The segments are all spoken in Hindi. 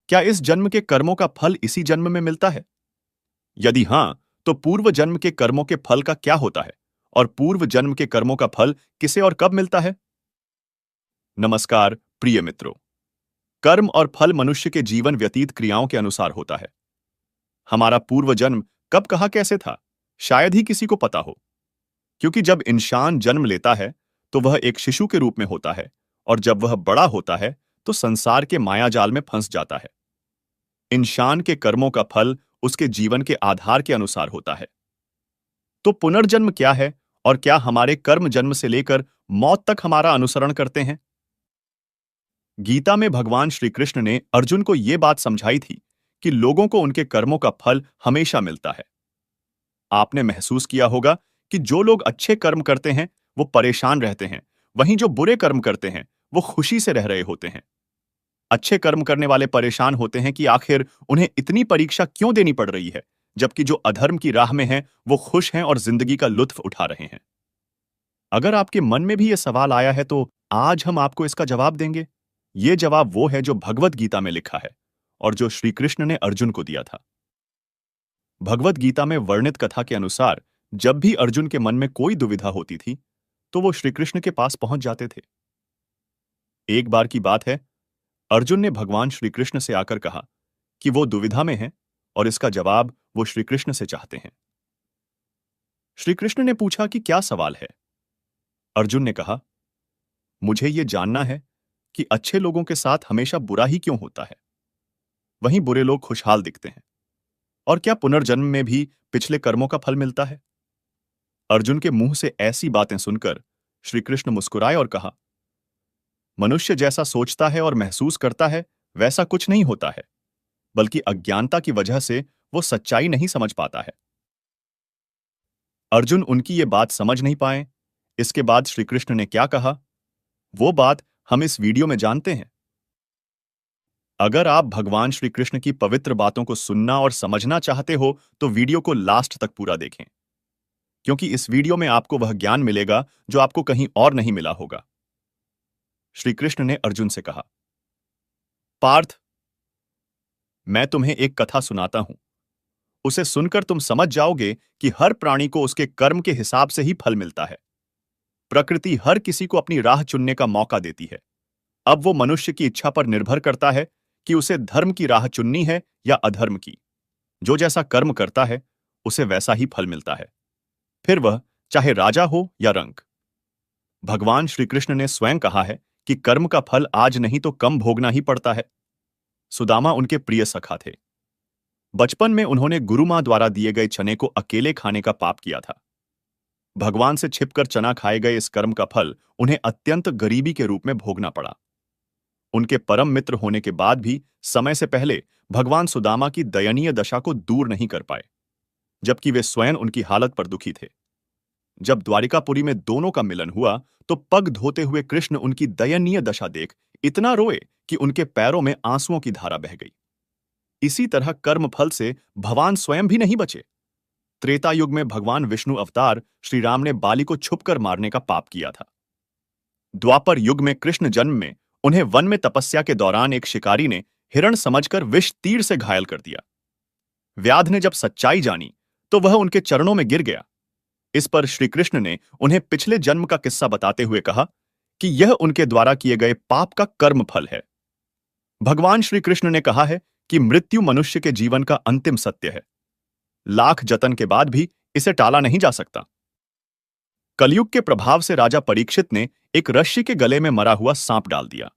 क्या इस जन्म के कर्मों का फल इसी जन्म में मिलता है? यदि हां, तो पूर्व जन्म के कर्मों के फल का क्या होता है और पूर्व जन्म के कर्मों का फल किसे और कब मिलता है? नमस्कार प्रिय मित्रों। कर्म और फल मनुष्य के जीवन व्यतीत क्रियाओं के अनुसार होता है। हमारा पूर्व जन्म कब कहाँ कैसे था, शायद ही किसी को पता हो। क्योंकि जब इंसान जन्म लेता है तो वह एक शिशु के रूप में होता है, और जब वह बड़ा होता है तो संसार के मायाजाल में फंस जाता है। इंसान के कर्मों का फल उसके जीवन के आधार के अनुसार होता है। तो पुनर्जन्म क्या है, और क्या हमारे कर्म जन्म से लेकर मौत तक हमारा अनुसरण करते हैं? गीता में भगवान श्री कृष्ण ने अर्जुन को यह बात समझाई थी कि लोगों को उनके कर्मों का फल हमेशा मिलता है। आपने महसूस किया होगा कि जो लोग अच्छे कर्म करते हैं वो परेशान रहते हैं, वहीं जो बुरे कर्म करते हैं वो खुशी से रह रहे होते हैं। अच्छे कर्म करने वाले परेशान होते हैं कि आखिर उन्हें इतनी परीक्षा क्यों देनी पड़ रही है, जबकि जो अधर्म की राह में हैं वो खुश हैं और जिंदगी का लुत्फ उठा रहे हैं। अगर आपके मन में भी ये सवाल आया है तो आज हम आपको इसका जवाब देंगे। ये जवाब वो है जो भगवत गीता में लिखा है और जो श्री कृष्ण ने अर्जुन को दिया था। भगवत गीता में वर्णित कथा के अनुसार जब भी अर्जुन के मन में कोई दुविधा होती थी तो वो श्री कृष्ण के पास पहुंच जाते थे। एक बार की बात है, अर्जुन ने भगवान श्री कृष्ण से आकर कहा कि वो दुविधा में हैं और इसका जवाब वो श्री कृष्ण से चाहते हैं। श्री कृष्ण ने पूछा कि क्या सवाल है? अर्जुन ने कहा, मुझे ये जानना है कि अच्छे लोगों के साथ हमेशा बुरा ही क्यों होता है, वहीं बुरे लोग खुशहाल दिखते हैं, और क्या पुनर्जन्म में भी पिछले कर्मों का फल मिलता है? अर्जुन के मुंह से ऐसी बातें सुनकर श्री कृष्ण मुस्कुराए और कहा, मनुष्य जैसा सोचता है और महसूस करता है वैसा कुछ नहीं होता है, बल्कि अज्ञानता की वजह से वो सच्चाई नहीं समझ पाता है। अर्जुन उनकी ये बात समझ नहीं पाए। इसके बाद श्री कृष्ण ने क्या कहा, वो बात हम इस वीडियो में जानते हैं। अगर आप भगवान श्री कृष्ण की पवित्र बातों को सुनना और समझना चाहते हो तो वीडियो को लास्ट तक पूरा देखें, क्योंकि इस वीडियो में आपको वह ज्ञान मिलेगा जो आपको कहीं और नहीं मिला होगा। श्री कृष्ण ने अर्जुन से कहा, पार्थ, मैं तुम्हें एक कथा सुनाता हूं। उसे सुनकर तुम समझ जाओगे कि हर प्राणी को उसके कर्म के हिसाब से ही फल मिलता है। प्रकृति हर किसी को अपनी राह चुनने का मौका देती है। अब वो मनुष्य की इच्छा पर निर्भर करता है कि उसे धर्म की राह चुननी है या अधर्म की। जो जैसा कर्म करता है उसे वैसा ही फल मिलता है, फिर वह चाहे राजा हो या रंक। भगवान श्री कृष्ण ने स्वयं कहा है कि कर्म का फल आज नहीं तो कम भोगना ही पड़ता है। सुदामा उनके प्रिय सखा थे। बचपन में उन्होंने गुरु मां द्वारा दिए गए चने को अकेले खाने का पाप किया था। भगवान से छिपकर चना खाए गए इस कर्म का फल उन्हें अत्यंत गरीबी के रूप में भोगना पड़ा। उनके परम मित्र होने के बाद भी समय से पहले भगवान सुदामा की दयनीय दशा को दूर नहीं कर पाए, जबकि वे स्वयं उनकी हालत पर दुखी थे। जब द्वारिकापुरी में दोनों का मिलन हुआ तो पग धोते हुए कृष्ण उनकी दयनीय दशा देख इतना रोए कि उनके पैरों में आंसुओं की धारा बह गई। इसी तरह कर्म फल से भगवान स्वयं भी नहीं बचे। त्रेता युग में भगवान विष्णु अवतार श्री राम ने बाली को छुपकर मारने का पाप किया था। द्वापर युग में कृष्ण जन्म में उन्हें वन में तपस्या के दौरान एक शिकारी ने हिरण समझकर विष तीर से घायल कर दिया। व्याध ने जब सच्चाई जानी तो वह उनके चरणों में गिर गया। इस पर श्री कृष्ण ने उन्हें पिछले जन्म का किस्सा बताते हुए कहा कि यह उनके द्वारा किए गए पाप का कर्म फल है। भगवान श्री कृष्ण ने कहा है कि मृत्यु मनुष्य के जीवन का अंतिम सत्य है। लाख जतन के बाद भी इसे टाला नहीं जा सकता। कलयुग के प्रभाव से राजा परीक्षित ने एक ऋषि के गले में मरा हुआ सांप डाल दिया।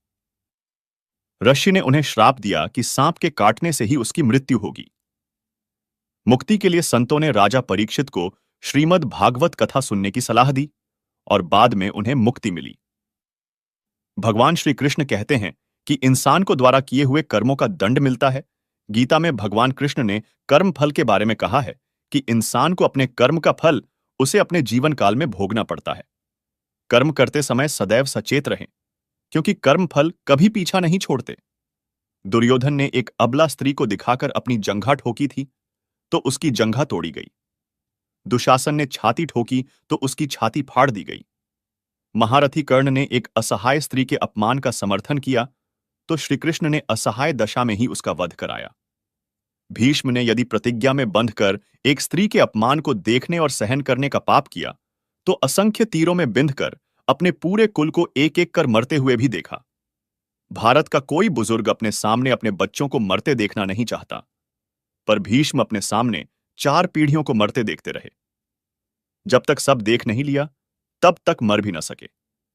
ऋषि ने उन्हें श्राप दिया कि सांप के काटने से ही उसकी मृत्यु होगी। मुक्ति के लिए संतों ने राजा परीक्षित को श्रीमद् भागवत कथा सुनने की सलाह दी और बाद में उन्हें मुक्ति मिली। भगवान श्री कृष्ण कहते हैं कि इंसान को द्वारा किए हुए कर्मों का दंड मिलता है। गीता में भगवान कृष्ण ने कर्म फल के बारे में कहा है कि इंसान को अपने कर्म का फल उसे अपने जीवन काल में भोगना पड़ता है। कर्म करते समय सदैव सचेत रहें, क्योंकि कर्म फल कभी पीछा नहीं छोड़ते। दुर्योधन ने एक अबला स्त्री को दिखाकर अपनी जंघा ठोकी थी तो उसकी जंघा तोड़ी गई। दुशासन ने छाती ठोकी तो उसकी छाती फाड़ दी गई। महारथी कर्ण ने एक असहाय स्त्री के अपमान का समर्थन किया तो श्रीकृष्ण ने असहाय दशा में ही उसका वध कराया। भीष्म ने यदि प्रतिज्ञा में बंधकर एक स्त्री के अपमान को देखने और सहन करने का पाप किया, तो असंख्य तीरों में बिंधकर अपने पूरे कुल को एक एक कर मरते हुए भी देखा। भारत का कोई बुजुर्ग अपने सामने अपने बच्चों को मरते देखना नहीं चाहता, पर भीष्म अपने सामने 4 पीढ़ियों को मरते देखते रहे। जब तक सब देख नहीं लिया, तब तक मर भी न सके।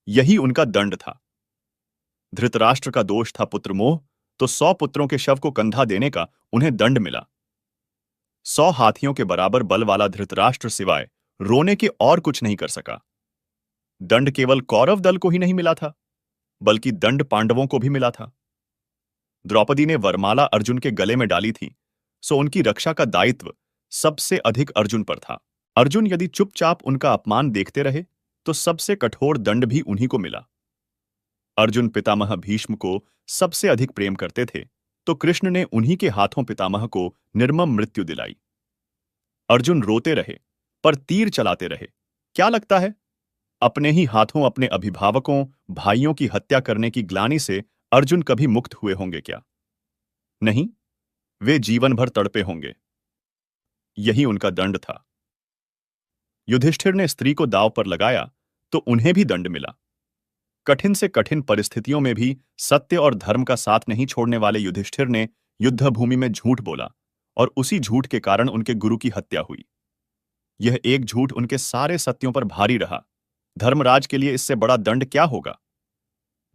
यही उनका दंड था। धृतराष्ट्र का दोष था पुत्रमोह, तो 100 पुत्रों के शव को कंधा देने का उन्हें दंड मिला। 100 हाथियों के बराबर बल वाला धृतराष्ट्र सिवाय रोने के और कुछ नहीं कर सका। दंड केवल कौरव दल को ही नहीं मिला था, बल्कि दंड पांडवों को भी मिला था। द्रौपदी ने वरमाला अर्जुन के गले में डाली थी, सो उनकी रक्षा का दायित्व सबसे अधिक अर्जुन पर था। अर्जुन यदि चुपचाप उनका अपमान देखते रहे, तो सबसे कठोर दंड भी उन्हीं को मिला। अर्जुन पितामह भीष्म को सबसे अधिक प्रेम करते थे, तो कृष्ण ने उन्हीं के हाथों पितामह को निर्मम मृत्यु दिलाई। अर्जुन रोते रहे, पर तीर चलाते रहे। क्या लगता है, अपने ही हाथों अपने अभिभावकों, भाइयों की हत्या करने की ग्लानि से अर्जुन कभी मुक्त हुए होंगे क्या? नहीं, वे जीवन भर तड़पे होंगे। यही उनका दंड था। युधिष्ठिर ने स्त्री को दांव पर लगाया, तो उन्हें भी दंड मिला। कठिन से कठिन परिस्थितियों में भी सत्य और धर्म का साथ नहीं छोड़ने वाले युधिष्ठिर ने युद्ध भूमि में झूठ बोला, और उसी झूठ के कारण उनके गुरु की हत्या हुई। यह एक झूठ उनके सारे सत्यों पर भारी रहा। धर्मराज के लिए इससे बड़ा दंड क्या होगा?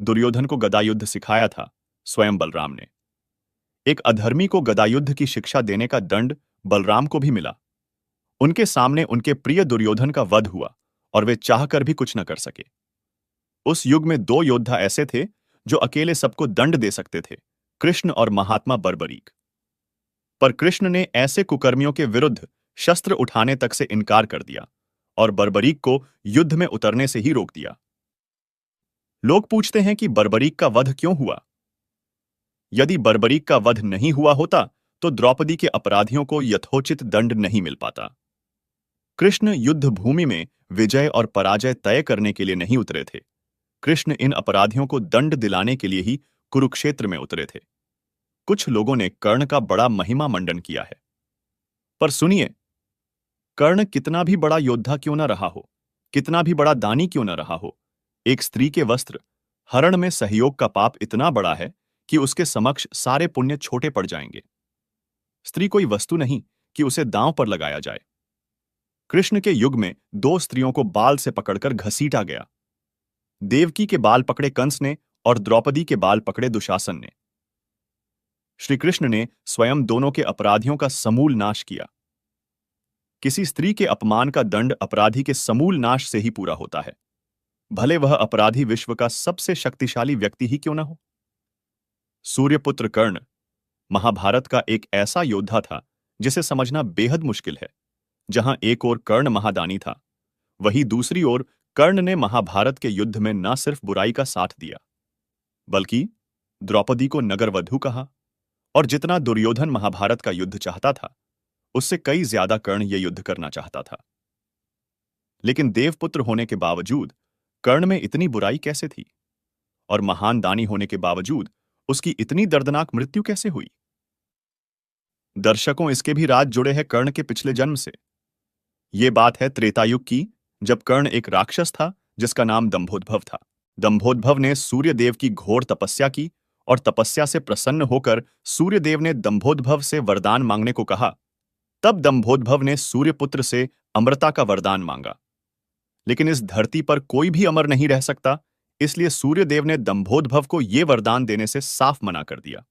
दुर्योधन को गदायुद्ध सिखाया था स्वयं बलराम ने। एक अधर्मी को गदायुद्ध की शिक्षा देने का दंड बलराम को भी मिला। उनके सामने उनके प्रिय दुर्योधन का वध हुआ, और वे चाहकर भी कुछ न कर सके। उस युग में 2 योद्धा ऐसे थे जो अकेले सबको दंड दे सकते थे, कृष्ण और महात्मा बर्बरीक। पर कृष्ण ने ऐसे कुकर्मियों के विरुद्ध शस्त्र उठाने तक से इनकार कर दिया, और बर्बरीक को युद्ध में उतरने से ही रोक दिया। लोग पूछते हैं कि बर्बरीक का वध क्यों हुआ? यदि बर्बरीक का वध नहीं हुआ होता, तो द्रौपदी के अपराधियों को यथोचित दंड नहीं मिल पाता। कृष्ण युद्ध भूमि में विजय और पराजय तय करने के लिए नहीं उतरे थे। कृष्ण इन अपराधियों को दंड दिलाने के लिए ही कुरुक्षेत्र में उतरे थे। कुछ लोगों ने कर्ण का बड़ा महिमा मंडन किया है, पर सुनिए, कर्ण कितना भी बड़ा योद्धा क्यों न रहा हो, कितना भी बड़ा दानी क्यों न रहा हो, एक स्त्री के वस्त्र हरण में सहयोग का पाप इतना बड़ा है कि उसके समक्ष सारे पुण्य छोटे पड़ जाएंगे। स्त्री कोई वस्तु नहीं कि उसे दांव पर लगाया जाए। कृष्ण के युग में 2 स्त्रियों को बाल से पकड़कर घसीटा गया। देवकी के बाल पकड़े कंस ने, और द्रौपदी के बाल पकड़े दुशासन ने। श्री कृष्ण ने स्वयं दोनों के अपराधियों का समूल नाश किया। किसी स्त्री के अपमान का दंड अपराधी के समूल नाश से ही पूरा होता है, भले वह अपराधी विश्व का सबसे शक्तिशाली व्यक्ति ही क्यों न हो। सूर्यपुत्र कर्ण महाभारत का एक ऐसा योद्धा था जिसे समझना बेहद मुश्किल है। जहां एक ओर कर्ण महादानी था, वहीं दूसरी ओर कर्ण ने महाभारत के युद्ध में न सिर्फ बुराई का साथ दिया, बल्कि द्रौपदी को नगरवधू कहा। और जितना दुर्योधन महाभारत का युद्ध चाहता था, उससे कई ज्यादा कर्ण यह युद्ध करना चाहता था। लेकिन देवपुत्र होने के बावजूद कर्ण में इतनी बुराई कैसे थी? और महान दानी होने के बावजूद उसकी इतनी दर्दनाक मृत्यु कैसे हुई? दर्शकों, इसके भी राज जुड़े हैं कर्ण के पिछले जन्म से। यह बात है त्रेतायुग की, जब कर्ण एक राक्षस था जिसका नाम दंभोद्भव था। दंभोद्भव ने सूर्यदेव की घोर तपस्या की, और तपस्या से प्रसन्न होकर सूर्यदेव ने दंभोद्भव से वरदान मांगने को कहा। तब दंभोद्भव ने सूर्यपुत्र से अमरता का वरदान मांगा। लेकिन इस धरती पर कोई भी अमर नहीं रह सकता, इसलिए सूर्यदेव ने दंभोद्भव को यह वरदान देने से साफ मना कर दिया।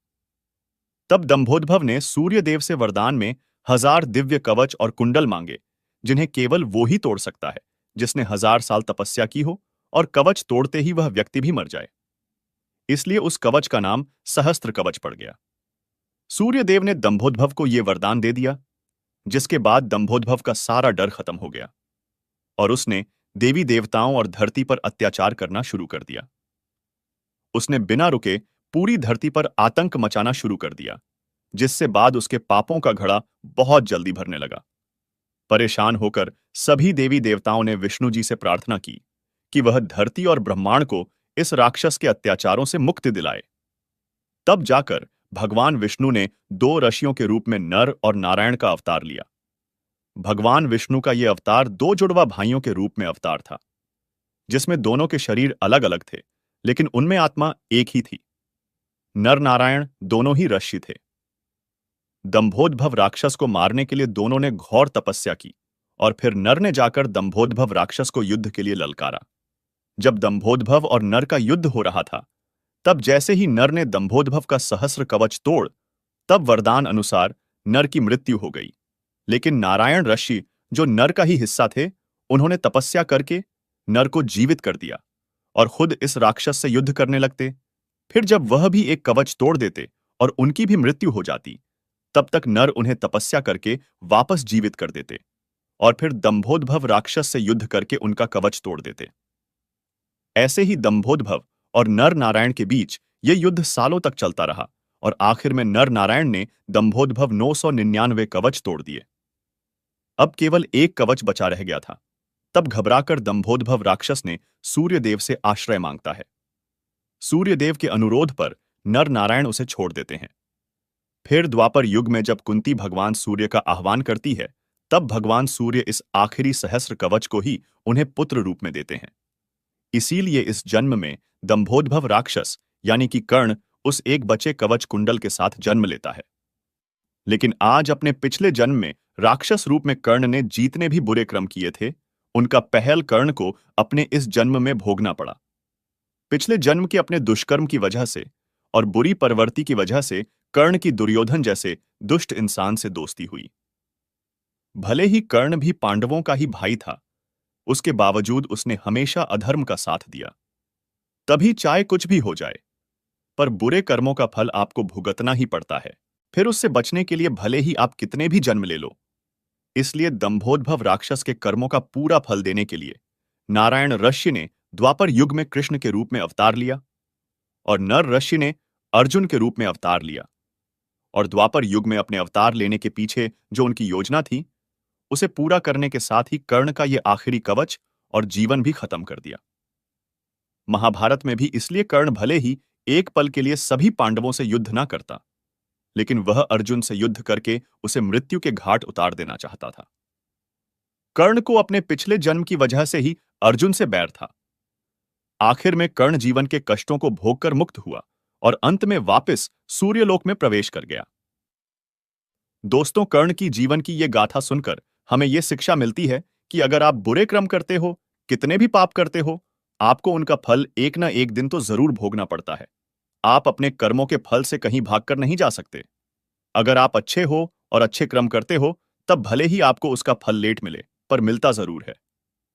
तब दंभोद्भव ने सूर्यदेव से वरदान में 1000 दिव्य कवच और कुंडल मांगे, जिन्हें केवल वो ही तोड़ सकता है जिसने 1000 साल तपस्या की हो, और कवच तोड़ते ही वह व्यक्ति भी मर जाए। इसलिए उस कवच का नाम सहस्त्र कवच पड़ गया। सूर्यदेव ने दंभोद्भव को यह वरदान दे दिया, जिसके बाद दंभोद्भव का सारा डर खत्म हो गया, और उसने देवी देवताओं और धरती पर अत्याचार करना शुरू कर दिया। उसने बिना रुके पूरी धरती पर आतंक मचाना शुरू कर दिया, जिससे बाद उसके पापों का घड़ा बहुत जल्दी भरने लगा। परेशान होकर सभी देवी देवताओं ने विष्णु जी से प्रार्थना की कि वह धरती और ब्रह्मांड को इस राक्षस के अत्याचारों से मुक्ति दिलाए। तब जाकर भगवान विष्णु ने दो ऋषियों के रूप में नर और नारायण का अवतार लिया। भगवान विष्णु का यह अवतार दो जुड़वा भाइयों के रूप में अवतार था, जिसमें दोनों के शरीर अलग अलग थे, लेकिन उनमें आत्मा एक ही थी। नर नारायण दोनों ही ऋषि थे। दंभोदभव राक्षस को मारने के लिए दोनों ने घोर तपस्या की, और फिर नर ने जाकर दंभोदभव राक्षस को युद्ध के लिए ललकारा। जब दंभोदभव और नर का युद्ध हो रहा था, तब जैसे ही नर ने दंभोदभव का सहस्र कवच तोड़, तब वरदान अनुसार नर की मृत्यु हो गई। लेकिन नारायण ऋषि, जो नर का ही हिस्सा थे, उन्होंने तपस्या करके नर को जीवित कर दिया और खुद इस राक्षस से युद्ध करने लगते। फिर जब वह भी एक कवच तोड़ देते और उनकी भी मृत्यु हो जाती, तब तक नर उन्हें तपस्या करके वापस जीवित कर देते और फिर दंभोदभव राक्षस से युद्ध करके उनका कवच तोड़ देते। ऐसे ही दंभोदभव और नर नारायण के बीच यह युद्ध सालों तक चलता रहा और आखिर में नर नारायण ने दंभोदभव 999 कवच तोड़ दिए। अब केवल एक कवच बचा रह गया था। तब घबराकर दंभोदभव राक्षस ने सूर्यदेव से आश्रय मांगता है। सूर्यदेव के अनुरोध पर नर नारायण उसे छोड़ देते हैं। फिर द्वापर युग में जब कुंती भगवान सूर्य का आह्वान करती है, तब भगवान सूर्य इस आखिरी सहस्र कवच को ही उन्हें पुत्र रूप में देते हैं। इसीलिए इस जन्म में दंभोदभव राक्षस यानी कि कर्ण उस एक बचे कवच कुंडल के साथ जन्म लेता है। लेकिन आज अपने पिछले जन्म में राक्षस रूप में कर्ण ने जितने भी बुरे कर्म किए थे, उनका पहल कर्ण को अपने इस जन्म में भोगना पड़ा। पिछले जन्म के अपने दुष्कर्म की वजह से और बुरी प्रवृत्ति की वजह से कर्ण की दुर्योधन जैसे दुष्ट इंसान से दोस्ती हुई। भले ही कर्ण भी पांडवों का ही भाई था, उसके बावजूद उसने हमेशा अधर्म का साथ दिया। तभी चाहे कुछ भी हो जाए, पर बुरे कर्मों का फल आपको भुगतना ही पड़ता है। फिर उससे बचने के लिए भले ही आप कितने भी जन्म ले लो। इसलिए दंभोदभव राक्षस के कर्मों का पूरा फल देने के लिए नारायण ऋषि ने द्वापर युग में कृष्ण के रूप में अवतार लिया और नर ऋषि ने अर्जुन के रूप में अवतार लिया। और द्वापर युग में अपने अवतार लेने के पीछे जो उनकी योजना थी, उसे पूरा करने के साथ ही कर्ण का यह आखिरी कवच और जीवन भी खत्म कर दिया। महाभारत में भी इसलिए कर्ण भले ही एक पल के लिए सभी पांडवों से युद्ध ना करता, लेकिन वह अर्जुन से युद्ध करके उसे मृत्यु के घाट उतार देना चाहता था। कर्ण को अपने पिछले जन्म की वजह से ही अर्जुन से बैर था। आखिर में कर्ण जीवन के कष्टों को भोगकर मुक्त हुआ और अंत में वापस सूर्यलोक में प्रवेश कर गया। दोस्तों, कर्ण की जीवन की यह गाथा सुनकर हमें यह शिक्षा मिलती है कि अगर आप बुरे कर्म करते हो, कितने भी पाप करते हो, आपको उनका फल एक ना एक दिन तो जरूर भोगना पड़ता है। आप अपने कर्मों के फल से कहीं भागकर नहीं जा सकते। अगर आप अच्छे हो और अच्छे कर्म करते हो, तब भले ही आपको उसका फल लेट मिले, पर मिलता जरूर है।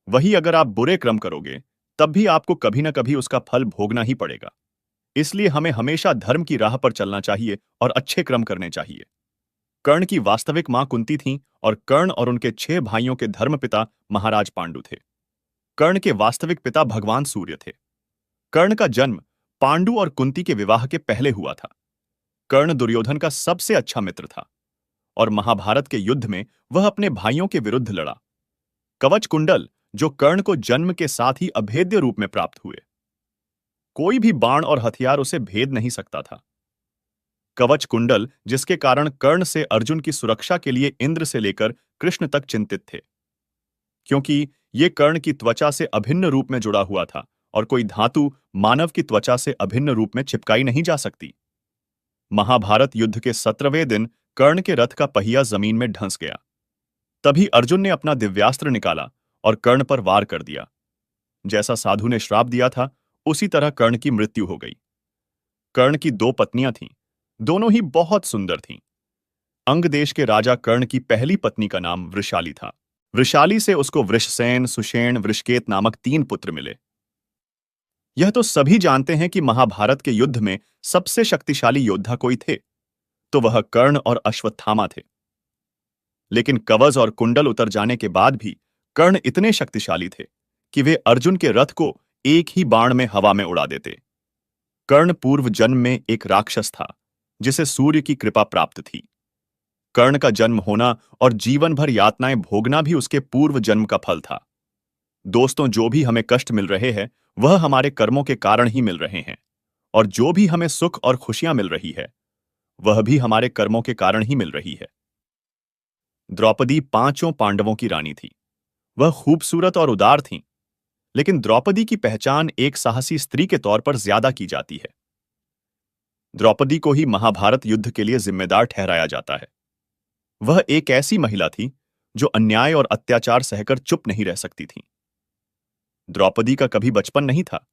वही अगर आप बुरे कर्म करोगे, तब भी आपको कभी ना कभी उसका फल भोगना ही पड़ेगा। इसलिए हमें हमेशा धर्म की राह पर चलना चाहिए और अच्छे कर्म करने चाहिए। कर्ण की वास्तविक मां कुंती थीं और कर्ण और उनके 6 भाइयों के धर्मपिता महाराज पांडु थे। कर्ण के वास्तविक पिता भगवान सूर्य थे। कर्ण का जन्म पांडु और कुंती के विवाह के पहले हुआ था। कर्ण दुर्योधन का सबसे अच्छा मित्र था और महाभारत के युद्ध में वह अपने भाइयों के विरुद्ध लड़ा। कवच कुंडल, जो कर्ण को जन्म के साथ ही अभेद्य रूप में प्राप्त हुए, कोई भी बाण और हथियार उसे भेद नहीं सकता था। कवच कुंडल, जिसके कारण कर्ण से अर्जुन की सुरक्षा के लिए इंद्र से लेकर कृष्ण तक चिंतित थे, क्योंकि ये कर्ण की त्वचा से अभिन्न रूप में जुड़ा हुआ था और कोई धातु मानव की त्वचा से अभिन्न रूप में चिपकाई नहीं जा सकती। महाभारत युद्ध के 17वें दिन कर्ण के रथ का पहिया जमीन में ढंस गया। तभी अर्जुन ने अपना दिव्यास्त्र निकाला और कर्ण पर वार कर दिया। जैसा साधु ने श्राप दिया था, उसी तरह कर्ण की मृत्यु हो गई। कर्ण की 2 पत्नियां थीं, दोनों ही बहुत सुंदर थीं। अंग देश के राजा कर्ण की पहली पत्नी का नाम वृषाली था। वृषाली से उसको वृषसेन, सुषेण, वृषकेत नामक 3 पुत्र मिले। यह तो सभी जानते हैं कि महाभारत के युद्ध में सबसे शक्तिशाली योद्धा कोई थे, तो वह कर्ण और अश्वत्थामा थे। लेकिन कवच और कुंडल उतर जाने के बाद भी कर्ण इतने शक्तिशाली थे कि वे अर्जुन के रथ को एक ही बाण में हवा में उड़ा देते। कर्ण पूर्व जन्म में एक राक्षस था, जिसे सूर्य की कृपा प्राप्त थी। कर्ण का जन्म होना और जीवन भर यातनाएं भोगना भी उसके पूर्व जन्म का फल था। दोस्तों, जो भी हमें कष्ट मिल रहे हैं, वह हमारे कर्मों के कारण ही मिल रहे हैं और जो भी हमें सुख और खुशियां मिल रही है वह भी हमारे कर्मों के कारण ही मिल रही है। द्रौपदी पांचों पांडवों की रानी थी। वह खूबसूरत और उदार थीं, लेकिन द्रौपदी की पहचान एक साहसी स्त्री के तौर पर ज्यादा की जाती है। द्रौपदी को ही महाभारत युद्ध के लिए जिम्मेदार ठहराया जाता है। वह एक ऐसी महिला थी जो अन्याय और अत्याचार सहकर चुप नहीं रह सकती थी। द्रौपदी का कभी बचपन नहीं था।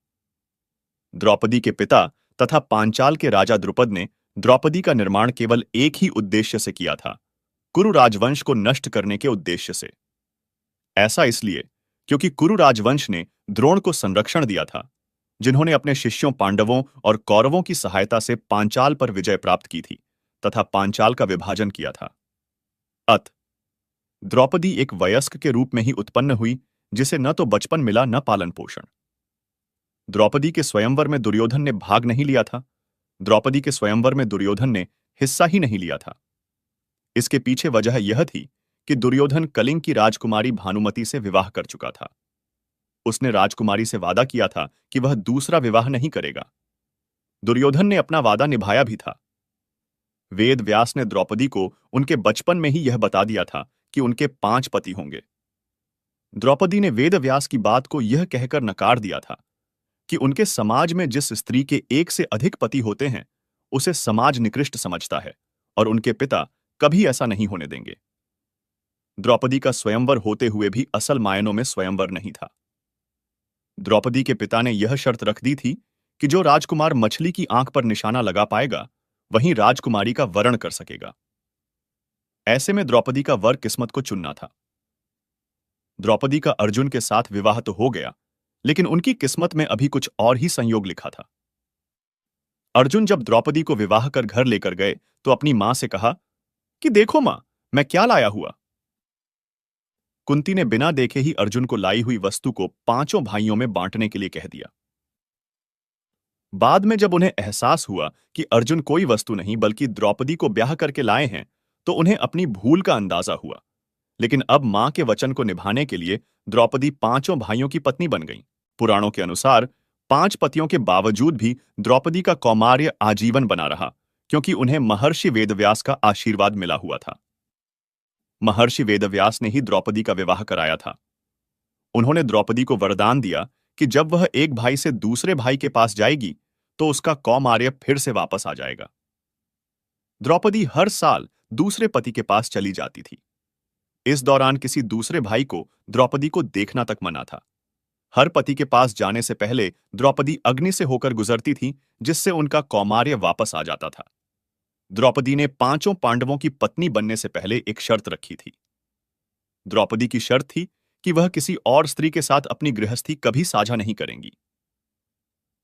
द्रौपदी के पिता तथा पांचाल के राजा द्रुपद ने द्रौपदी का निर्माण केवल एक ही उद्देश्य से किया था, कुरु राजवंश को नष्ट करने के उद्देश्य से। ऐसा इसलिए क्योंकि कुरु राजवंश ने द्रोण को संरक्षण दिया था, जिन्होंने अपने शिष्यों पांडवों और कौरवों की सहायता से पांचाल पर विजय प्राप्त की थी तथा पांचाल का विभाजन किया था। अत द्रौपदी एक वयस्क के रूप में ही उत्पन्न हुई, जिसे न तो बचपन मिला न पालन पोषण। द्रौपदी के स्वयंवर में दुर्योधन ने भाग नहीं लिया था। द्रौपदी के स्वयंवर में दुर्योधन ने हिस्सा ही नहीं लिया था। इसके पीछे वजह यह थी कि दुर्योधन कलिंग की राजकुमारी भानुमति से विवाह कर चुका था। उसने राजकुमारी से वादा किया था कि वह दूसरा विवाह नहीं करेगा। दुर्योधन ने अपना वादा निभाया भी था। वेद व्यास ने द्रौपदी को उनके बचपन में ही यह बता दिया था कि उनके 5 पति होंगे। द्रौपदी ने वेद व्यास की बात को यह कहकर नकार दिया था कि उनके समाज में जिस स्त्री के एक से अधिक पति होते हैं उसे समाज निकृष्ट समझता है और उनके पिता कभी ऐसा नहीं होने देंगे। द्रौपदी का स्वयंवर होते हुए भी असल मायनों में स्वयंवर नहीं था। द्रौपदी के पिता ने यह शर्त रख दी थी कि जो राजकुमार मछली की आंख पर निशाना लगा पाएगा वहीं राजकुमारी का वरण कर सकेगा। ऐसे में द्रौपदी का वर किस्मत को चुनना था। द्रौपदी का अर्जुन के साथ विवाह तो हो गया, लेकिन उनकी किस्मत में अभी कुछ और ही संयोग लिखा था। अर्जुन जब द्रौपदी को विवाह कर घर लेकर गए तो अपनी मां से कहा कि देखो मां, मैं क्या लाया हुआ। कुंती ने बिना देखे ही अर्जुन को लाई हुई वस्तु को 5 भाइयों में बांटने के लिए कह दिया। बाद में जब उन्हें एहसास हुआ कि अर्जुन कोई वस्तु नहीं बल्कि द्रौपदी को ब्याह करके लाए हैं, तो उन्हें अपनी भूल का अंदाजा हुआ। लेकिन अब मां के वचन को निभाने के लिए द्रौपदी 5 भाइयों की पत्नी बन गई। पुराणों के अनुसार 5 पतियों के बावजूद भी द्रौपदी का कौमार्य आजीवन बना रहा, क्योंकि उन्हें महर्षि वेदव्यास का आशीर्वाद मिला हुआ था। महर्षि वेदव्यास ने ही द्रौपदी का विवाह कराया था। उन्होंने द्रौपदी को वरदान दिया कि जब वह एक भाई से दूसरे भाई के पास जाएगी तो उसका कौमार्य फिर से वापस आ जाएगा। द्रौपदी हर साल दूसरे पति के पास चली जाती थी। इस दौरान किसी दूसरे भाई को द्रौपदी को देखना तक मना था। हर पति के पास जाने से पहले द्रौपदी अग्नि से होकर गुजरती थी, जिससे उनका कौमार्य वापस आ जाता था। द्रौपदी ने 5 पांडवों की पत्नी बनने से पहले एक शर्त रखी थी। द्रौपदी की शर्त थी कि वह किसी और स्त्री के साथ अपनी गृहस्थी कभी साझा नहीं करेंगी।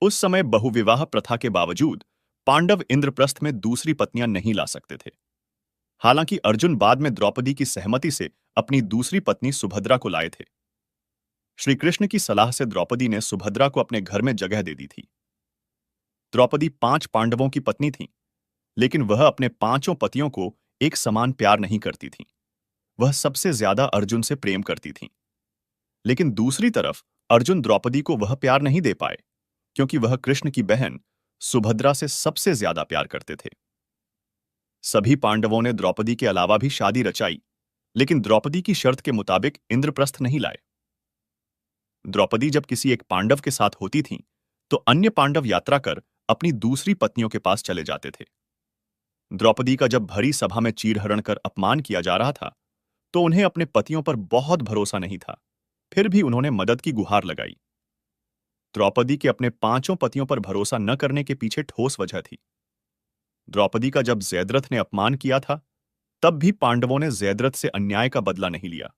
उस समय बहुविवाह प्रथा के बावजूद पांडव इंद्रप्रस्थ में दूसरी पत्नियां नहीं ला सकते थे। हालांकि अर्जुन बाद में द्रौपदी की सहमति से अपनी दूसरी पत्नी सुभद्रा को लाए थे। श्री कृष्ण की सलाह से द्रौपदी ने सुभद्रा को अपने घर में जगह दे दी थी। द्रौपदी 5 पांडवों की पत्नी थी, लेकिन वह अपने 5 पतियों को एक समान प्यार नहीं करती थी। वह सबसे ज्यादा अर्जुन से प्रेम करती थी। लेकिन दूसरी तरफ अर्जुन द्रौपदी को वह प्यार नहीं दे पाए, क्योंकि वह कृष्ण की बहन सुभद्रा से सबसे ज्यादा प्यार करते थे। सभी पांडवों ने द्रौपदी के अलावा भी शादी रचाई, लेकिन द्रौपदी की शर्त के मुताबिक इंद्रप्रस्थ नहीं लाए। द्रौपदी जब किसी एक पांडव के साथ होती थीं, तो अन्य पांडव यात्रा कर अपनी दूसरी पत्नियों के पास चले जाते थे। द्रौपदी का जब भरी सभा में चीरहरण कर अपमान किया जा रहा था, तो उन्हें अपने पतियों पर बहुत भरोसा नहीं था। फिर भी उन्होंने मदद की गुहार लगाई। द्रौपदी के अपने 5 पतियों पर भरोसा न करने के पीछे ठोस वजह थी। द्रौपदी का जब जयद्रथ ने अपमान किया था, तब भी पांडवों ने जयद्रथ से अन्याय का बदला नहीं लिया।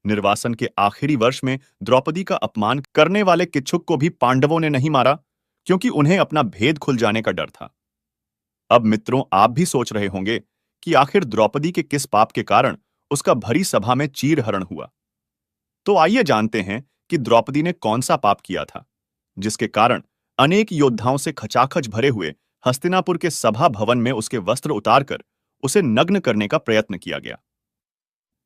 निर्वासन के आखिरी वर्ष में द्रौपदी का अपमान करने वाले किच्छुक को भी पांडवों ने नहीं मारा, क्योंकि उन्हें अपना भेद खुल जाने का डर था। अब मित्रों, आप भी सोच रहे होंगे कि आखिर द्रौपदी के किस पाप के कारण उसका भरी सभा में चीरहरण हुआ। तो आइए जानते हैं कि द्रौपदी ने कौन सा पाप किया था, जिसके कारण अनेक योद्धाओं से खचाखच भरे हुए हस्तिनापुर के सभा भवन में उसके वस्त्र उतारकर उसे नग्न करने का प्रयत्न किया गया।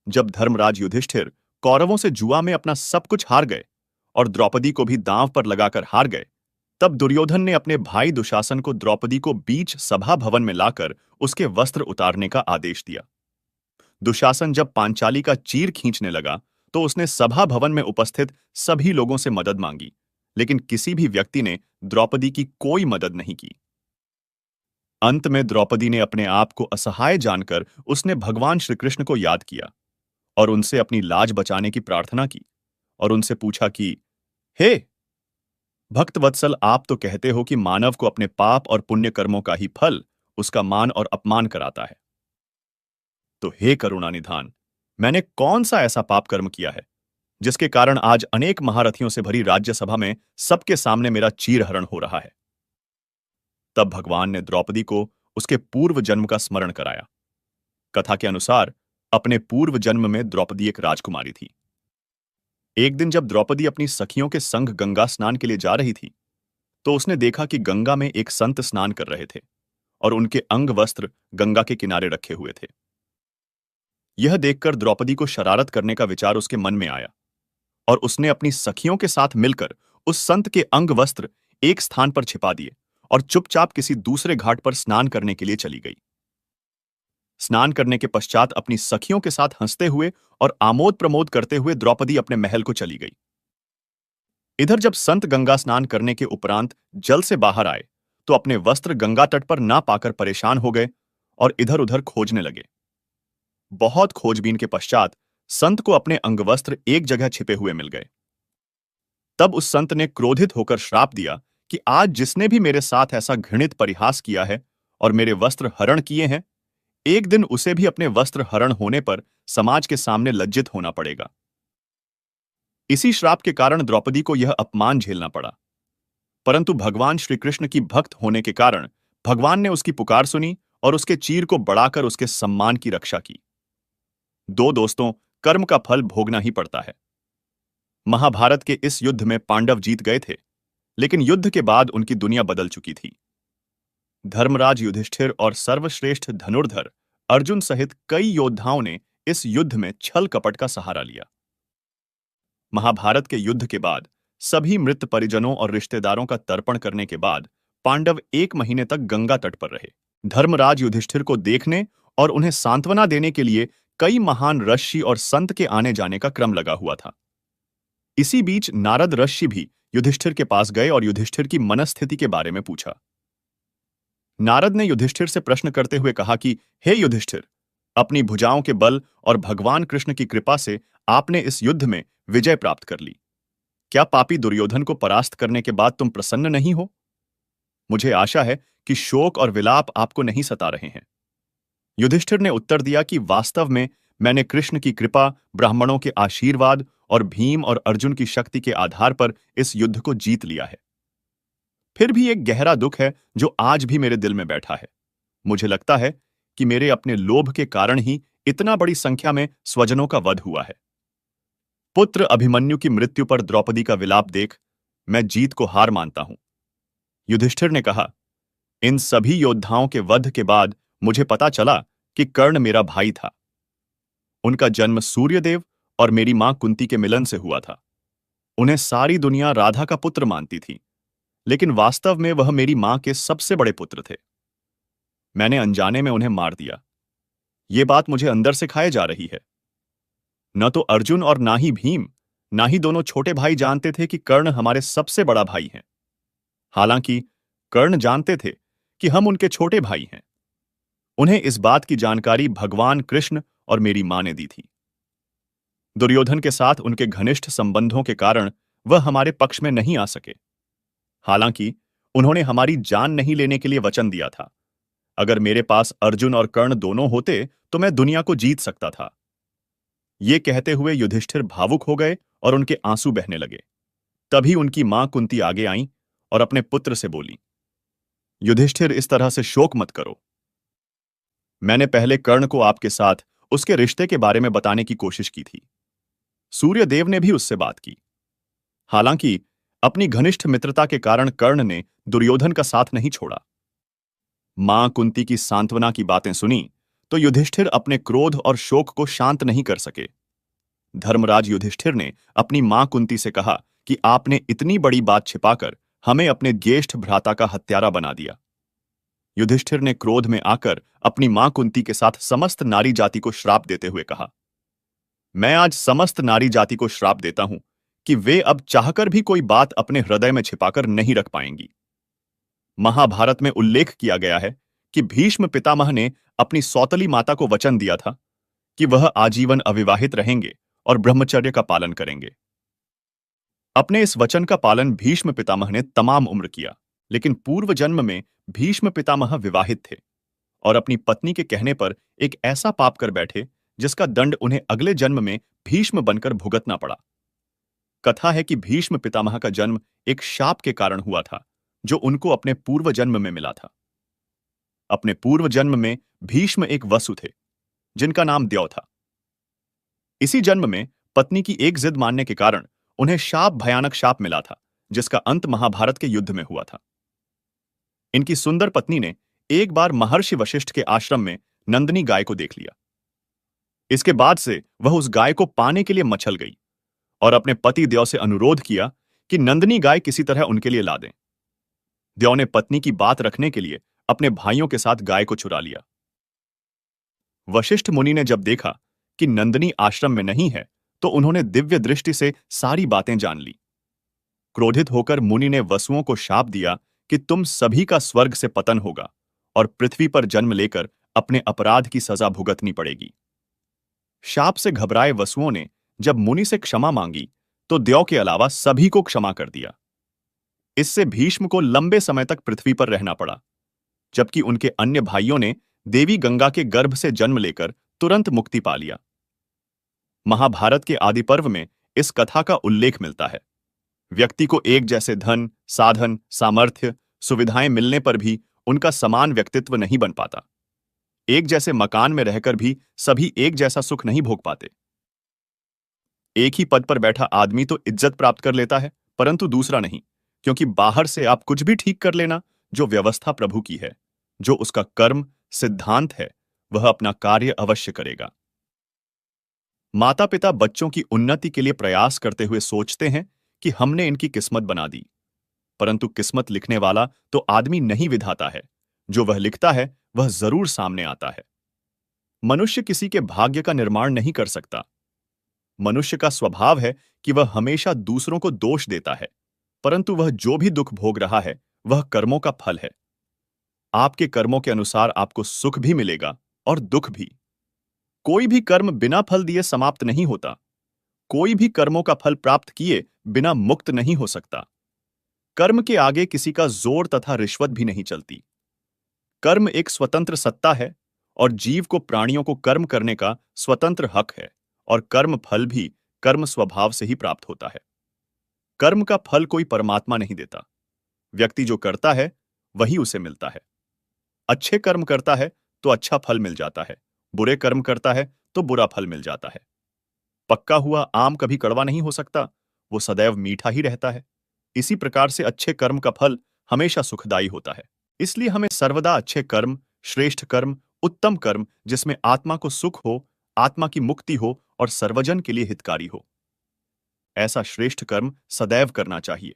जब धर्मराज युधिष्ठिर कौरवों से जुआ में अपना सब कुछ हार गए और द्रौपदी को भी दांव पर लगाकर हार गए, तब दुर्योधन ने अपने भाई दुशासन को द्रौपदी को बीच सभा भवन में लाकर उसके वस्त्र उतारने का आदेश दिया। दुशासन जब पांचाली का चीर खींचने लगा तो उसने सभा भवन में उपस्थित सभी लोगों से मदद मांगी, लेकिन किसी भी व्यक्ति ने द्रौपदी की कोई मदद नहीं की। अंत में द्रौपदी ने अपने आप को असहाय जानकर उसने भगवान श्री कृष्ण को याद किया और उनसे अपनी लाज बचाने की प्रार्थना की और उनसे पूछा कि हे भक्तवत्सल, आप तो कहते हो कि मानव को अपने पाप और पुण्य कर्मों का ही फल उसका मान और अपमान कराता है। तो हे करुणा निधान, मैंने कौन सा ऐसा पाप कर्म किया है जिसके कारण आज अनेक महारथियों से भरी राज्यसभा में सबके सामने मेरा चीरहरण हो रहा है। तब भगवान ने द्रौपदी को उसके पूर्व जन्म का स्मरण कराया। कथा के अनुसार अपने पूर्व जन्म में द्रौपदी एक राजकुमारी थी। एक दिन जब द्रौपदी अपनी सखियों के संग गंगा स्नान के लिए जा रही थी तो उसने देखा कि गंगा में एक संत स्नान कर रहे थे और उनके अंग वस्त्र गंगा के किनारे रखे हुए थे। यह देखकर द्रौपदी को शरारत करने का विचार उसके मन में आया और उसने अपनी सखियों के साथ मिलकर उस संत के अंग वस्त्र एक स्थान पर छिपा दिए और चुपचाप किसी दूसरे घाट पर स्नान करने के लिए चली गई। स्नान करने के पश्चात अपनी सखियों के साथ हंसते हुए और आमोद प्रमोद करते हुए द्रौपदी अपने महल को चली गई। इधर जब संत गंगा स्नान करने के उपरांत जल से बाहर आए तो अपने वस्त्र गंगा तट पर ना पाकर परेशान हो गए और इधर उधर खोजने लगे। बहुत खोजबीन के पश्चात संत को अपने अंगवस्त्र एक जगह छिपे हुए मिल गए। तब उस संत ने क्रोधित होकर श्राप दिया कि आज जिसने भी मेरे साथ ऐसा घृणित परिहास किया है और मेरे वस्त्र हरण किए हैं, एक दिन उसे भी अपने वस्त्र हरण होने पर समाज के सामने लज्जित होना पड़ेगा। इसी श्राप के कारण द्रौपदी को यह अपमान झेलना पड़ा, परंतु भगवान श्री कृष्ण की भक्त होने के कारण भगवान ने उसकी पुकार सुनी और उसके चीर को बढ़ाकर उसके सम्मान की रक्षा की। दो दोस्तों, कर्म का फल भोगना ही पड़ता है। महाभारत के इस युद्ध में पांडव जीत गए थे, लेकिन युद्ध के बाद उनकी दुनिया बदल चुकी थी। धर्मराज युधिष्ठिर और सर्वश्रेष्ठ धनुर्धर अर्जुन सहित कई योद्धाओं ने इस युद्ध में छल कपट का सहारा लिया। महाभारत के युद्ध के बाद सभी मृत परिजनों और रिश्तेदारों का तर्पण करने के बाद पांडव 1 महीने तक गंगा तट पर रहे। धर्मराज युधिष्ठिर को देखने और उन्हें सांत्वना देने के लिए कई महान ऋषि और संत के आने जाने का क्रम लगा हुआ था। इसी बीच नारद ऋषि भी युधिष्ठिर के पास गए और युधिष्ठिर की मनस्थिति के बारे में पूछा। नारद ने युधिष्ठिर से प्रश्न करते हुए कहा कि हे युधिष्ठिर, अपनी भुजाओं के बल और भगवान कृष्ण की कृपा से आपने इस युद्ध में विजय प्राप्त कर ली। क्या पापी दुर्योधन को परास्त करने के बाद तुम प्रसन्न नहीं हो? मुझे आशा है कि शोक और विलाप आपको नहीं सता रहे हैं। युधिष्ठिर ने उत्तर दिया कि वास्तव में मैंने कृष्ण की कृपा, ब्राह्मणों के आशीर्वाद और भीम और अर्जुन की शक्ति के आधार पर इस युद्ध को जीत लिया है। फिर भी एक गहरा दुख है जो आज भी मेरे दिल में बैठा है। मुझे लगता है कि मेरे अपने लोभ के कारण ही इतना बड़ी संख्या में स्वजनों का वध हुआ है। पुत्र अभिमन्यु की मृत्यु पर द्रौपदी का विलाप देख मैं जीत को हार मानता हूं। युधिष्ठिर ने कहा, इन सभी योद्धाओं के वध के बाद मुझे पता चला कि कर्ण मेरा भाई था। उनका जन्म सूर्यदेव और मेरी मां कुंती के मिलन से हुआ था। उन्हें सारी दुनिया राधा का पुत्र मानती थी, लेकिन वास्तव में वह मेरी मां के सबसे बड़े पुत्र थे। मैंने अनजाने में उन्हें मार दिया। ये बात मुझे अंदर से खाए जा रही है। न तो अर्जुन और ना ही भीम, ना ही दोनों छोटे भाई जानते थे कि कर्ण हमारे सबसे बड़ा भाई हैं। हालांकि कर्ण जानते थे कि हम उनके छोटे भाई हैं। उन्हें इस बात की जानकारी भगवान कृष्ण और मेरी मां ने दी थी। दुर्योधन के साथ उनके घनिष्ठ संबंधों के कारण वह हमारे पक्ष में नहीं आ सके। हालांकि उन्होंने हमारी जान नहीं लेने के लिए वचन दिया था। अगर मेरे पास अर्जुन और कर्ण दोनों होते तो मैं दुनिया को जीत सकता था। ये कहते हुए युधिष्ठिर भावुक हो गए और उनके आंसू बहने लगे। तभी उनकी मां कुंती आगे आईं और अपने पुत्र से बोली, युधिष्ठिर, इस तरह से शोक मत करो। मैंने पहले कर्ण को आपके साथ उसके रिश्ते के बारे में बताने की कोशिश की थी। सूर्यदेव ने भी उससे बात की। हालांकि अपनी घनिष्ठ मित्रता के कारण कर्ण ने दुर्योधन का साथ नहीं छोड़ा। मां कुंती की सांत्वना की बातें सुनी तो युधिष्ठिर अपने क्रोध और शोक को शांत नहीं कर सके। धर्मराज युधिष्ठिर ने अपनी मां कुंती से कहा कि आपने इतनी बड़ी बात छिपाकर हमें अपने ज्येष्ठ भ्राता का हत्यारा बना दिया। युधिष्ठिर ने क्रोध में आकर अपनी मां कुंती के साथ समस्त नारी जाति को श्राप देते हुए कहा, मैं आज समस्त नारी जाति को श्राप देता हूं कि वे अब चाहकर भी कोई बात अपने हृदय में छिपाकर नहीं रख पाएंगी। महाभारत में उल्लेख किया गया है कि भीष्म पितामह ने अपनी सौतली माता को वचन दिया था कि वह आजीवन अविवाहित रहेंगे और ब्रह्मचर्य का पालन करेंगे। अपने इस वचन का पालन भीष्म पितामह ने तमाम उम्र किया, लेकिन पूर्व जन्म में भीष्म पितामह विवाहित थे और अपनी पत्नी के कहने पर एक ऐसा पाप कर बैठे जिसका दंड उन्हें अगले जन्म में भीष्म बनकर भुगतना पड़ा। कथा है कि भीष्म पितामह का जन्म एक शाप के कारण हुआ था जो उनको अपने पूर्व जन्म में मिला था। अपने पूर्व जन्म में भीष्म एक वसु थे जिनका नाम द्यौ था। इसी जन्म में पत्नी की एक जिद मानने के कारण उन्हें भयानक शाप मिला था जिसका अंत महाभारत के युद्ध में हुआ था। इनकी सुंदर पत्नी ने एक बार महर्षि वशिष्ठ के आश्रम में नंदिनी गाय को देख लिया। इसके बाद से वह उस गाय को पाने के लिए मचल गई और अपने पति द्यौ से अनुरोध किया कि नंदिनी गाय किसी तरह उनके लिए ला दें। द्यौ ने पत्नी की बात रखने के लिए अपने भाइयों के साथ गाय को चुरा लिया। वशिष्ठ मुनि ने जब देखा कि नंदिनी आश्रम में नहीं है तो उन्होंने दिव्य दृष्टि से सारी बातें जान ली। क्रोधित होकर मुनि ने वसुओं को शाप दिया कि तुम सभी का स्वर्ग से पतन होगा और पृथ्वी पर जन्म लेकर अपने अपराध की सजा भुगतनी पड़ेगी। शाप से घबराए वसुओं ने जब मुनि से क्षमा मांगी तो द्यौ के अलावा सभी को क्षमा कर दिया। इससे भीष्म को लंबे समय तक पृथ्वी पर रहना पड़ा, जबकि उनके अन्य भाइयों ने देवी गंगा के गर्भ से जन्म लेकर तुरंत मुक्ति पा लिया। महाभारत के आदि पर्व में इस कथा का उल्लेख मिलता है। व्यक्ति को एक जैसे धन, साधन, सामर्थ्य, सुविधाएं मिलने पर भी उनका समान व्यक्तित्व नहीं बन पाता। एक जैसे मकान में रहकर भी सभी एक जैसा सुख नहीं भोग पाते। एक ही पद पर बैठा आदमी तो इज्जत प्राप्त कर लेता है, परंतु दूसरा नहीं, क्योंकि बाहर से आप कुछ भी ठीक कर लेना, जो व्यवस्था प्रभु की है, जो उसका कर्म सिद्धांत है, वह अपना कार्य अवश्य करेगा। माता पिता बच्चों की उन्नति के लिए प्रयास करते हुए सोचते हैं कि हमने इनकी किस्मत बना दी, परंतु किस्मत लिखने वाला तो आदमी नहीं विधाता है। जो वह लिखता है वह जरूर सामने आता है। मनुष्य किसी के भाग्य का निर्माण नहीं कर सकता। मनुष्य का स्वभाव है कि वह हमेशा दूसरों को दोष देता है, परंतु वह जो भी दुख भोग रहा है वह कर्मों का फल है। आपके कर्मों के अनुसार आपको सुख भी मिलेगा और दुख भी। कोई भी कर्म बिना फल दिए समाप्त नहीं होता। कोई भी कर्मों का फल प्राप्त किए बिना मुक्त नहीं हो सकता। कर्म के आगे किसी का जोर तथा रिश्वत भी नहीं चलती। कर्म एक स्वतंत्र सत्ता है और जीव को प्राणियों को कर्म करने का स्वतंत्र हक है, और कर्म फल भी कर्म स्वभाव से ही प्राप्त होता है। कर्म का फल कोई परमात्मा नहीं देता। व्यक्ति जो करता है वही उसे मिलता है। अच्छे कर्म करता है तो अच्छा फल मिल जाता है, बुरे कर्म करता है तो बुरा फल मिल जाता है। पक्का हुआ आम कभी कड़वा नहीं हो सकता, वो सदैव मीठा ही रहता है। इसी प्रकार से अच्छे कर्म का फल हमेशा सुखदायी होता है। इसलिए हमें सर्वदा अच्छे कर्म, श्रेष्ठ कर्म, उत्तम कर्म जिसमें आत्मा को सुख हो, आत्मा की मुक्ति हो और सर्वजन के लिए हितकारी हो, ऐसा श्रेष्ठ कर्म सदैव करना चाहिए।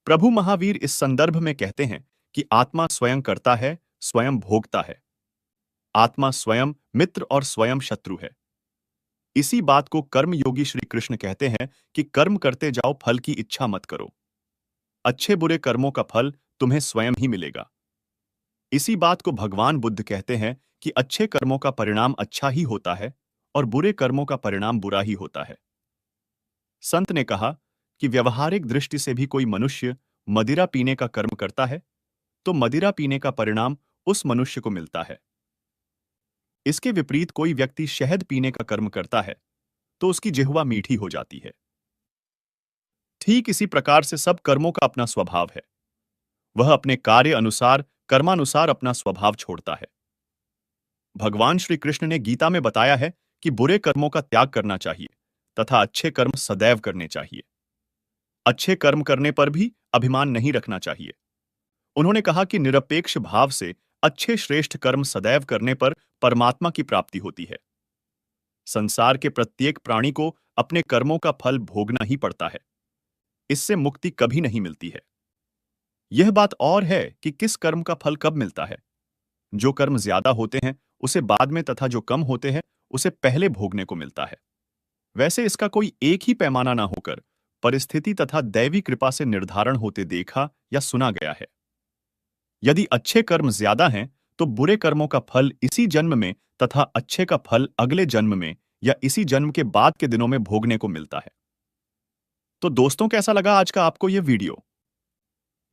प्रभु महावीर इस संदर्भ में कहते हैं कि आत्मा स्वयं करता है, स्वयं भोगता है। आत्मा स्वयं मित्र और स्वयं शत्रु है। इसी बात को कर्मयोगी श्री कृष्ण कहते हैं कि कर्म करते जाओ, फल की इच्छा मत करो। अच्छे बुरे कर्मों का फल तुम्हें स्वयं ही मिलेगा। इसी बात को भगवान बुद्ध कहते हैं कि अच्छे कर्मों का परिणाम अच्छा ही होता है और बुरे कर्मों का परिणाम बुरा ही होता है। संत ने कहा कि व्यवहारिक दृष्टि से भी कोई मनुष्य मदिरा पीने का कर्म करता है तो मदिरा पीने का परिणाम उस मनुष्य को मिलता है। इसके विपरीत कोई व्यक्ति शहद पीने का कर्म करता है तो उसकी जिह्वा मीठी हो जाती है। ठीक इसी प्रकार से सब कर्मों का अपना स्वभाव है। वह अपने कार्य अनुसार, कर्मानुसार अपना स्वभाव छोड़ता है। भगवान श्री कृष्ण ने गीता में बताया है कि बुरे कर्मों का त्याग करना चाहिए तथा अच्छे कर्म सदैव करने चाहिए। अच्छे कर्म करने पर भी अभिमान नहीं रखना चाहिए। उन्होंने कहा कि निरपेक्ष भाव से अच्छे श्रेष्ठ कर्म सदैव करने पर परमात्मा की प्राप्ति होती है। संसार के प्रत्येक प्राणी को अपने कर्मों का फल भोगना ही पड़ता है। इससे मुक्ति कभी नहीं मिलती है। यह बात और है कि किस कर्म का फल कब मिलता है। जो कर्म ज्यादा होते हैं उसे बाद में तथा जो कम होते हैं उसे पहले भोगने को मिलता है। वैसे इसका कोई एक ही पैमाना ना होकर परिस्थिति तथा दैवी कृपा से निर्धारण होते देखा या सुना गया है। यदि अच्छे कर्म ज्यादा हैं तो बुरे कर्मों का फल इसी जन्म में तथा अच्छे का फल अगले जन्म में या इसी जन्म के बाद के दिनों में भोगने को मिलता है। तो दोस्तों, कैसा लगा आज का आपको यह वीडियो?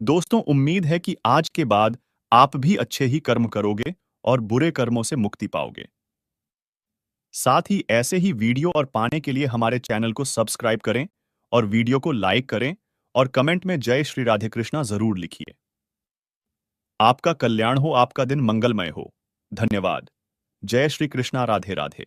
दोस्तों, उम्मीद है कि आज के बाद आप भी अच्छे ही कर्म करोगे और बुरे कर्मों से मुक्ति पाओगे। साथ ही ऐसे ही वीडियो और पाने के लिए हमारे चैनल को सब्सक्राइब करें और वीडियो को लाइक करें और कमेंट में जय श्री राधे कृष्णा जरूर लिखिए। आपका कल्याण हो, आपका दिन मंगलमय हो। धन्यवाद। जय श्री कृष्णा, राधे राधे।